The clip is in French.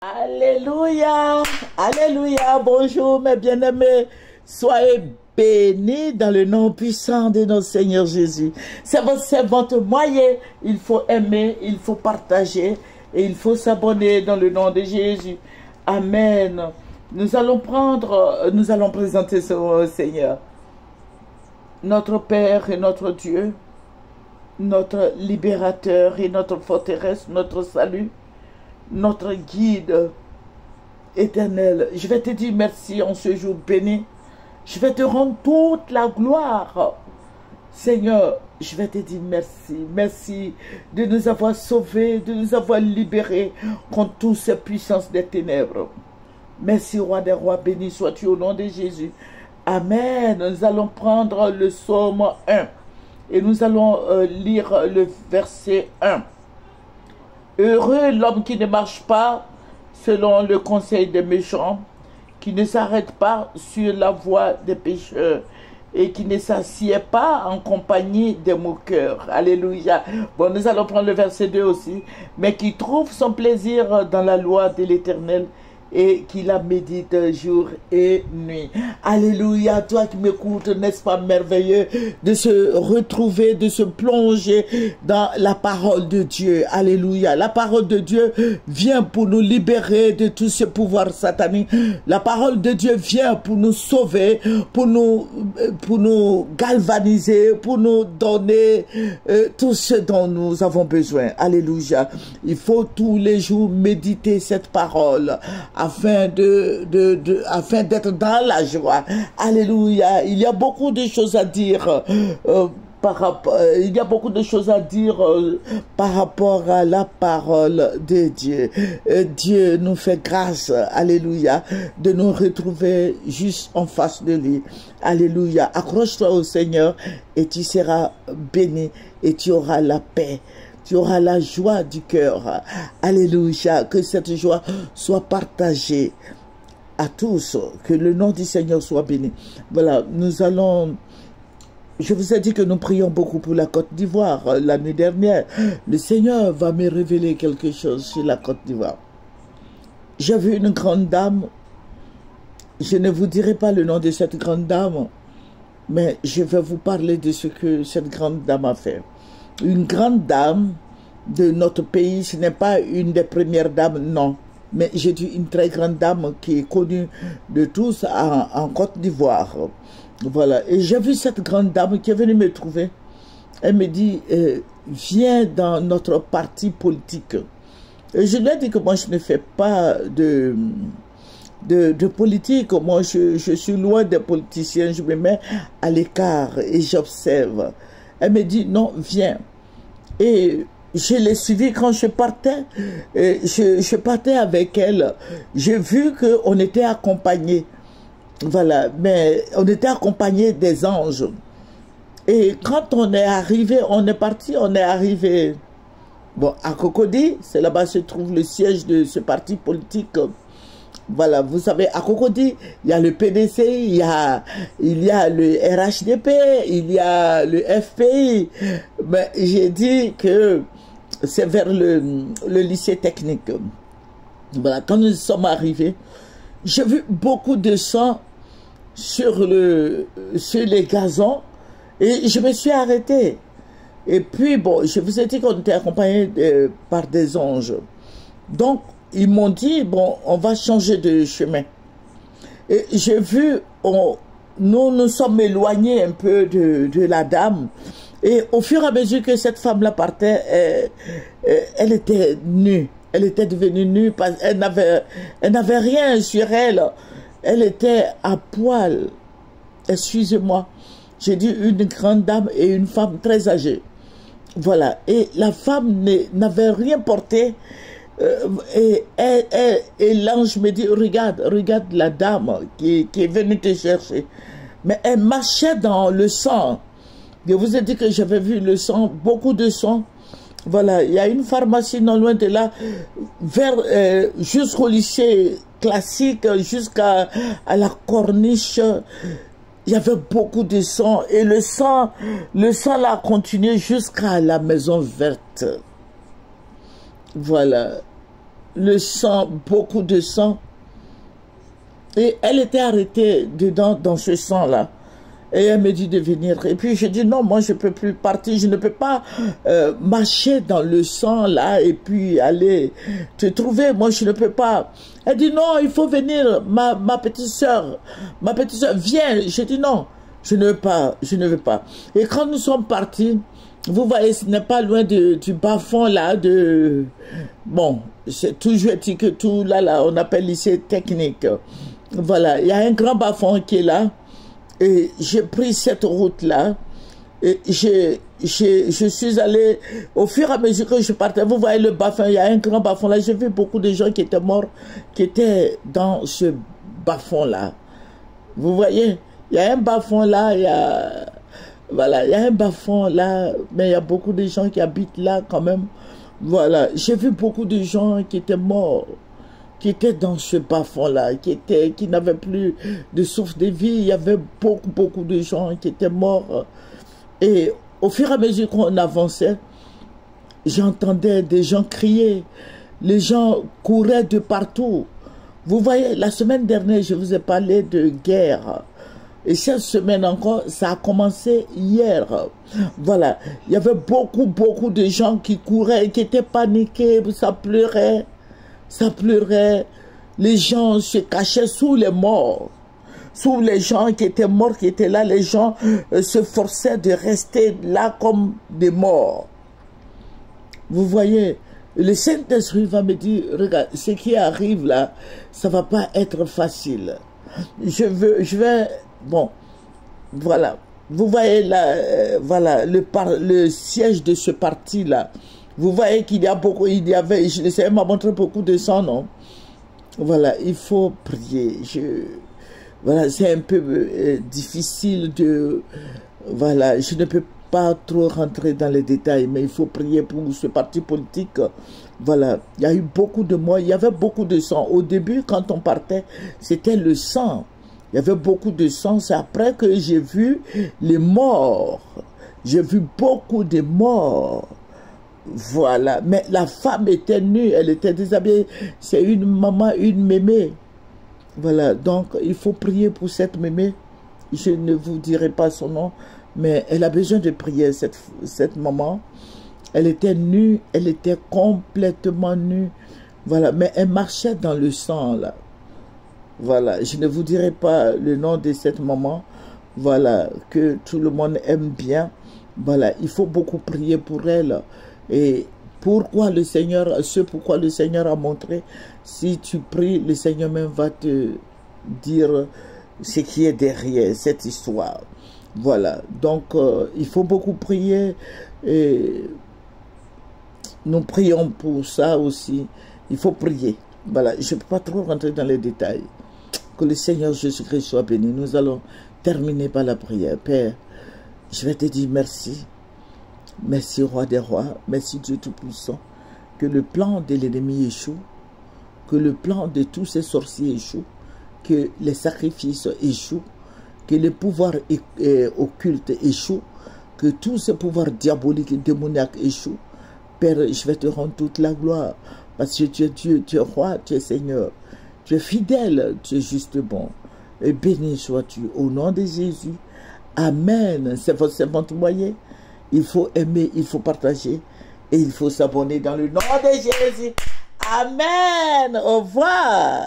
Alléluia, alléluia, bonjour mes bien-aimés, soyez bénis dans le nom puissant de notre Seigneur Jésus. C'est votre servante moyen, il faut aimer, il faut partager et il faut s'abonner dans le nom de Jésus. Amen. Nous allons présenter ce Seigneur, notre Père et notre Dieu, notre libérateur et notre forteresse, notre salut, notre guide éternel. Je vais te dire merci en ce jour béni. Je vais te rendre toute la gloire. Seigneur, je vais te dire merci. Merci de nous avoir sauvés, de nous avoir libérés contre toutes ces puissances des ténèbres. Merci, roi des rois, béni sois-tu au nom de Jésus. Amen. Nous allons prendre le psaume 1 et nous allons lire le verset 1. Heureux l'homme qui ne marche pas selon le conseil des méchants, qui ne s'arrête pas sur la voie des pécheurs et qui ne s'assied pas en compagnie des moqueurs. Alléluia. Bon, nous allons prendre le verset 2 aussi. Mais qui trouve son plaisir dans la loi de l'Éternel et qui la médite jour et nuit. Alléluia, toi qui m'écoutes, n'est-ce pas merveilleux de se retrouver, de se plonger dans la parole de Dieu. Alléluia, la parole de Dieu vient pour nous libérer de tout ce pouvoir satanique. La parole de Dieu vient pour nous sauver, pour nous galvaniser, pour nous donner tout ce dont nous avons besoin. Alléluia, il faut tous les jours méditer cette parole afin d'être dans la joie. Alléluia. Il y a beaucoup de choses à dire par rapport à la parole de Dieu. Dieu nous fait grâce, alléluia, de nous retrouver juste en face de lui. Alléluia. Accroche-toi au Seigneur et tu seras béni et tu auras la paix. Tu auras la joie du cœur. Alléluia. Que cette joie soit partagée à tous. Que le nom du Seigneur soit béni. Voilà, nous allons... Je vous ai dit que nous prions beaucoup pour la Côte d'Ivoire l'année dernière. Le Seigneur va me révéler quelque chose sur la Côte d'Ivoire. J'ai vu une grande dame. Je ne vous dirai pas le nom de cette grande dame, mais je vais vous parler de ce que cette grande dame a fait. Une grande dame de notre pays, ce n'est pas une des premières dames, non. Mais j'ai dit une très grande dame qui est connue de tous en Côte d'Ivoire. Voilà. Et j'ai vu cette grande dame qui est venue me trouver. Elle me dit, viens dans notre parti politique. Et je lui ai dit que moi, je ne fais pas de politique. Moi, je suis loin des politiciens. Je me mets à l'écart et j'observe. Elle me dit, non, viens. Et je l'ai suivie quand je partais. Je partais avec elle. J'ai vu qu'on était accompagnés. Voilà, mais on était accompagnés des anges. Et quand on est arrivé, on est parti, on est arrivé. Bon, à Cocody, c'est là-bas se trouve le siège de ce parti politique. Voilà, vous savez, à Cocody, il y a le PDC, il y a le RHDP, il y a le FPI. Mais j'ai dit que c'est vers le lycée technique. Voilà, quand nous sommes arrivés, j'ai vu beaucoup de sang sur les gazons et je me suis arrêté. Et puis, bon, je vous ai dit qu'on était accompagné par des anges. Donc, ils m'ont dit, bon, on va changer de chemin. Et j'ai vu, nous nous sommes éloignés un peu de la dame. Et au fur et à mesure que cette femme-là partait, elle était nue. Elle était devenue nue parce qu'elle n'avait rien sur elle. Elle était à poil. Excusez-moi. J'ai dit une grande dame et une femme très âgée. Voilà. Et la femme n'avait rien porté. Et l'ange me dit, regarde la dame qui est venue te chercher. Mais elle marchait dans le sang. Je vous ai dit que j'avais vu le sang, beaucoup de sang. Voilà, il y a une pharmacie non loin de là, jusqu'au lycée classique, jusqu'à la corniche. Il y avait beaucoup de sang. Et le sang là a continué jusqu'à la maison verte. Voilà. le sang, beaucoup de sang. Et elle était arrêtée dedans, dans ce sang-là. Et elle me dit de venir. Et puis je dis non, moi je ne peux plus partir. Je ne peux pas marcher dans le sang là et puis aller te trouver. Moi je ne peux pas. Elle dit non, il faut venir. Ma petite soeur, viens. Je dis non, je ne veux pas, je ne veux pas. Et quand nous sommes partis, vous voyez, ce n'est pas loin du bas-fond là de... Bon, c'est toujours que tout là, on appelle lycée technique. Voilà, il y a un grand bas-fond qui est là. Et j'ai pris cette route-là. Et je suis allé, au fur et à mesure que je partais, vous voyez le bas-fond, il y a un grand bas-fond là. J'ai vu beaucoup de gens qui étaient morts, qui étaient dans ce bas-fond-là. Vous voyez, il y a un bas-fond là, il y a... Voilà, il y a un bas-fond là, mais il y a beaucoup de gens qui habitent là quand même. Voilà, j'ai vu beaucoup de gens qui étaient morts, qui étaient dans ce bas-fond-là, qui n'avaient plus de souffle de vie. Il y avait beaucoup de gens qui étaient morts. Et au fur et à mesure qu'on avançait, j'entendais des gens crier. Les gens couraient de partout. Vous voyez, la semaine dernière, je vous ai parlé de guerre. Et cette semaine encore, ça a commencé hier. Voilà, il y avait beaucoup de gens qui couraient, qui étaient paniqués, ça pleurait. Ça pleurait, les gens se cachaient sous les morts, sous les gens qui étaient morts, qui étaient là, les gens se forçaient de rester là comme des morts. Vous voyez, le Saint-Esprit va me dire, regarde, ce qui arrive là, ça va pas être facile. Je vais, bon, voilà, vous voyez là, voilà, le siège de ce parti là. Vous voyez qu'il y a beaucoup, il y avait, je ne sais, elle m'a montré beaucoup de sang, non? Voilà, il faut prier. Voilà, c'est un peu difficile de... Voilà, je ne peux pas trop rentrer dans les détails, mais il faut prier pour ce parti politique. Voilà, il y a eu beaucoup de morts, il y avait beaucoup de sang. Au début, quand on partait, c'était le sang. Il y avait beaucoup de sang. C'est après que j'ai vu les morts. J'ai vu beaucoup de morts. Voilà, mais la femme était nue, elle était déshabillée. C'est une maman, une mémé. Voilà, donc il faut prier pour cette mémé. Je ne vous dirai pas son nom, mais elle a besoin de prier, cette maman. Elle était nue, elle était complètement nue. Voilà, mais elle marchait dans le sang, là. Voilà, je ne vous dirai pas le nom de cette maman. Voilà, que tout le monde aime bien. Voilà, il faut beaucoup prier pour elle. Et pourquoi le Seigneur, pourquoi le Seigneur a montré, si tu pries, le Seigneur même va te dire ce qui est derrière cette histoire. Voilà, donc il faut beaucoup prier et nous prions pour ça aussi. Il faut prier. Voilà, je ne peux pas trop rentrer dans les détails. Que le Seigneur Jésus-Christ soit béni. Nous allons terminer par la prière. Père, je vais te dire merci. Merci, Roi des Rois. Merci, Dieu Tout-Puissant. Que le plan de l'ennemi échoue. Que le plan de tous ces sorciers échoue. Que les sacrifices échouent. Que les pouvoirs occultes échouent. Que tous ces pouvoirs diaboliques et démoniaques échouent. Père, je vais te rendre toute la gloire. Parce que tu es Dieu, tu es Roi, tu es Seigneur. Tu es fidèle, tu es juste bon. Et béni sois-tu au nom de Jésus. Amen. C'est votre servante moyen. Il faut aimer, il faut partager et il faut s'abonner dans le nom de Jésus. Amen. Au revoir.